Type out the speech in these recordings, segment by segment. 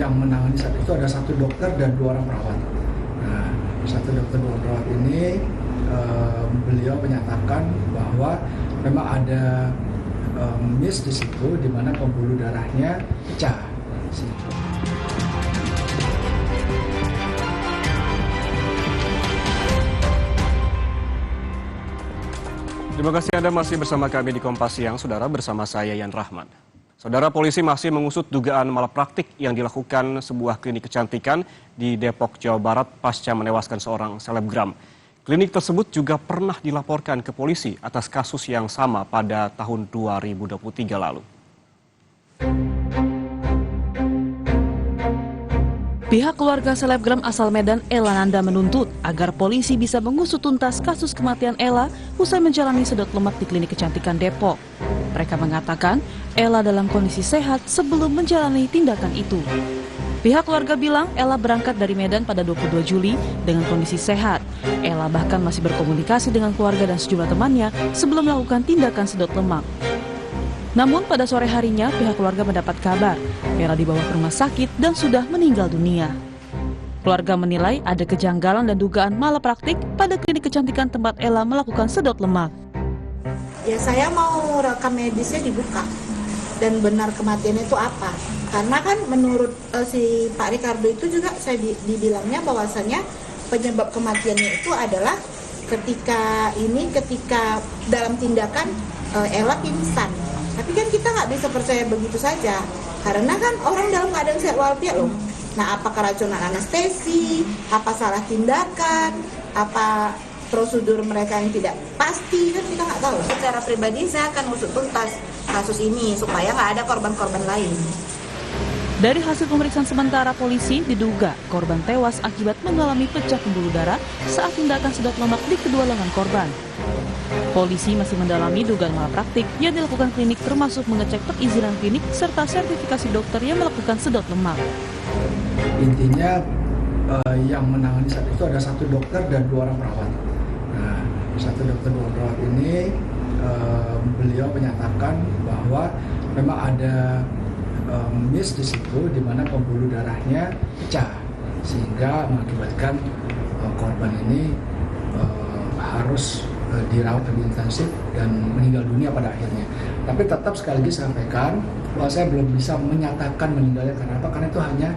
yang menangani saat itu ada 1 dokter dan 2 orang perawat. Nah, 1 dokter 2 orang perawat ini beliau menyatakan bahwa memang ada miss di situ di mana pembuluh darahnya pecah. Terima kasih Anda masih bersama kami di Kompas Siang, Saudara, bersama saya Yan Rahman. Saudara, polisi masih mengusut dugaan malapraktik yang dilakukan sebuah klinik kecantikan di Depok, Jawa Barat pasca menewaskan seorang selebgram. Klinik tersebut juga pernah dilaporkan ke polisi atas kasus yang sama pada tahun 2023 lalu. Pihak keluarga selebgram asal Medan, Ella Nanda, menuntut agar polisi bisa mengusut tuntas kasus kematian Ella usai menjalani sedot lemak di klinik kecantikan Depok. Mereka mengatakan Ella dalam kondisi sehat sebelum menjalani tindakan itu. Pihak keluarga bilang Ella berangkat dari Medan pada 22 Juli dengan kondisi sehat. Ella bahkan masih berkomunikasi dengan keluarga dan sejumlah temannya sebelum melakukan tindakan sedot lemak. Namun pada sore harinya pihak keluarga mendapat kabar Ella dibawa ke rumah sakit dan sudah meninggal dunia. Keluarga menilai ada kejanggalan dan dugaan malapraktik pada klinik kecantikan tempat Ella melakukan sedot lemak. Ya, saya mau rekam medisnya dibuka dan benar kematiannya itu apa. Karena kan menurut si Pak Ricardo itu juga saya dibilangnya bahwasannya penyebab kematiannya itu adalah ketika dalam tindakan Ella pingsan. Tapi kan kita nggak bisa percaya begitu saja, karena kan orang dalam keadaan sehat walafiat loh. Nah, apa keracunan anestesi, apa salah tindakan, apa prosedur mereka yang tidak pasti, kan kita nggak tahu. Secara pribadi saya akan usut tuntas kasus ini supaya nggak ada korban-korban lain. Dari hasil pemeriksaan sementara polisi diduga korban tewas akibat mengalami pecah pembuluh darah saat tindakan sedot lemak di kedua lengan korban. Polisi masih mendalami dugaan malapraktik yang dilakukan klinik termasuk mengecek perizinan klinik serta sertifikasi dokter yang melakukan sedot lemak. Intinya yang menangani saat itu ada 1 dokter dan 2 orang perawat. Nah, 1 dokter 2 orang perawat ini beliau menyatakan bahwa memang ada miss di situ di mana pembuluh darahnya pecah sehingga mengakibatkan korban ini harus dirawat lebih intensif dan meninggal dunia pada akhirnya. Tapi tetap sekali lagi sampaikan bahwa saya belum bisa menyatakan meninggalnya karena apa? Karena itu hanya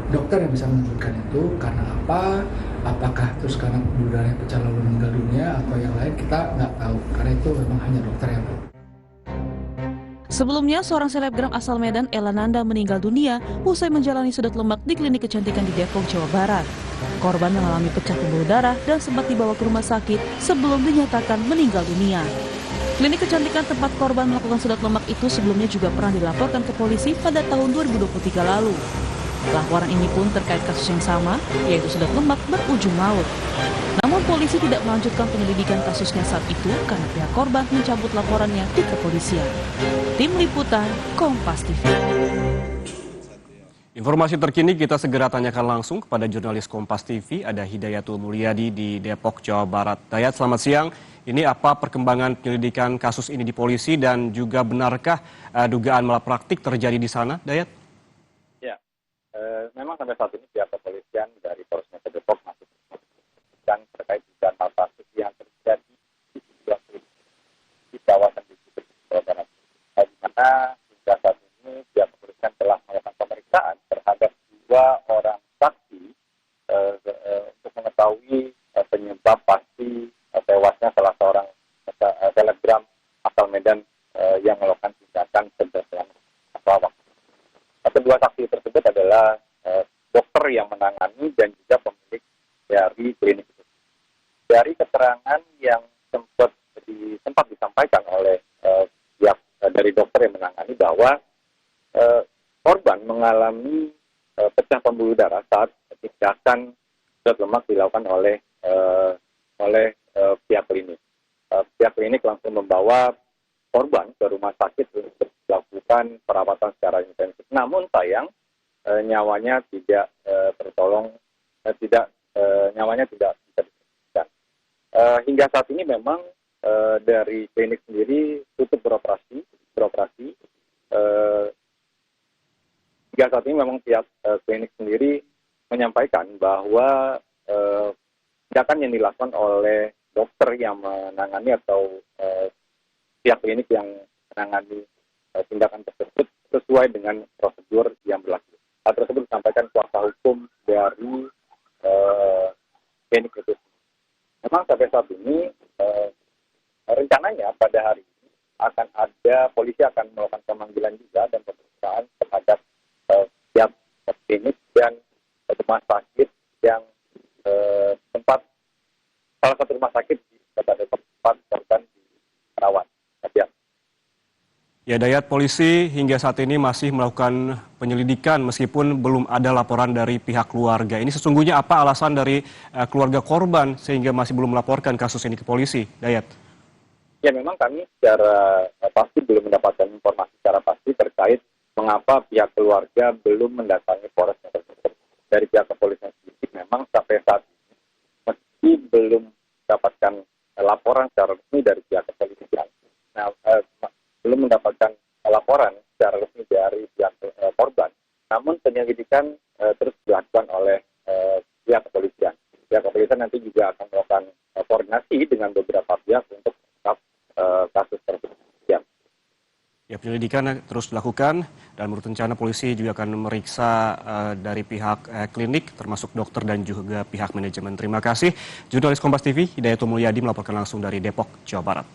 dokter yang bisa menyebutkan itu. Karena apa? Apakah terus karena pembuluh darahnya pecah lalu meninggal dunia atau yang lain, kita nggak tahu. Karena itu memang hanya dokter yang tahu. Sebelumnya, seorang selebgram asal Medan, Ella Nanda, meninggal dunia usai menjalani sedot lemak di klinik kecantikan di Depok, Jawa Barat. Korban mengalami pecah pembuluh darah dan sempat dibawa ke rumah sakit sebelum dinyatakan meninggal dunia. Klinik kecantikan tempat korban melakukan sedot lemak itu sebelumnya juga pernah dilaporkan ke polisi pada tahun 2023 lalu. Laporan ini pun terkait kasus yang sama, yaitu sedot lemak berujung maut. Namun polisi tidak melanjutkan penyelidikan kasusnya saat itu karena pihak korban mencabut laporannya di kepolisian. Tim Liputan, Kompas TV. Informasi terkini kita segera tanyakan langsung kepada jurnalis Kompas TV, ada Hidayatul Mulyadi di Depok, Jawa Barat. Dayat, selamat siang. Ini apa perkembangan penyelidikan kasus ini di polisi dan juga benarkah dugaan malapraktik terjadi di sana, Dayat? Ya, memang sampai saat ini pihak kepolisian dari Polres Metro Depok masih dan terkait dugaan malapraktik yang terjadi di sebuah klinik di kawasan Jawa Barat. Di mana hingga saat ini pihak kepolisian telah melakukan pemeriksaan terhadap 2 orang saksi untuk mengetahui penyebab pasti tewasnya salah seorang selebgram asal Medan yang melakukan tindakan penjarahan lawak. Kedua saksi tersebut adalah dokter yang menangani dan juga pemilik dari klinik itu. Dari keterangan yang sempat disampaikan oleh pihak dari dokter yang menangani bahwa korban mengalami pecah pembuluh darah saat tindakan sedot lemak dilakukan oleh pihak klinik. Pihak klinik langsung membawa korban ke rumah sakit untuk dilakukan perawatan secara intensif. Namun sayang nyawanya tidak tertolong, nyawanya tidak bisa diselamatkan. Hingga saat ini memang dari klinik sendiri tutup beroperasi. hingga saat ini memang pihak klinik sendiri menyampaikan bahwa tindakan yang dilakukan oleh dokter yang menangani atau pihak klinik yang menangani tindakan tersebut sesuai dengan prosedur yang berlaku. Hal tersebut disampaikan kuasa hukum dari klinik itu. Memang sampai saat ini rencananya pada hari ini akan ada polisi akan melakukan pemanggilan juga dan pemeriksaan terhadap pihak klinik dan rumah sakit yang salah satu rumah sakit di Kota Depok tempat korban dirawat. Ya, Dayat, polisi hingga saat ini masih melakukan penyelidikan meskipun belum ada laporan dari pihak keluarga. Ini sesungguhnya apa alasan dari keluarga korban sehingga masih belum melaporkan kasus ini ke polisi, Dayat? Ya, memang kami secara pasti belum mendapatkan informasi secara pasti terkait mengapa pihak keluarga belum mendatangi Polres Metro Depok. Dari pihak kepolisian sendiri memang sampai saat ini meski belum mendapatkan laporan secara resmi dari pihak kepolisian. Belum mendapatkan laporan secara resmi dari pihak korban. Namun penyelidikan terus dilakukan oleh pihak kepolisian. Pihak kepolisian nanti juga akan melakukan koordinasi dengan beberapa pihak untuk mengungkap kasus tersebut. Ya, penyelidikan terus dilakukan dan menurut rencana polisi juga akan memeriksa dari pihak klinik termasuk dokter dan juga pihak manajemen. Terima kasih. Jurnalis Kompas TV Hidayatul Mulyadi melaporkan langsung dari Depok, Jawa Barat.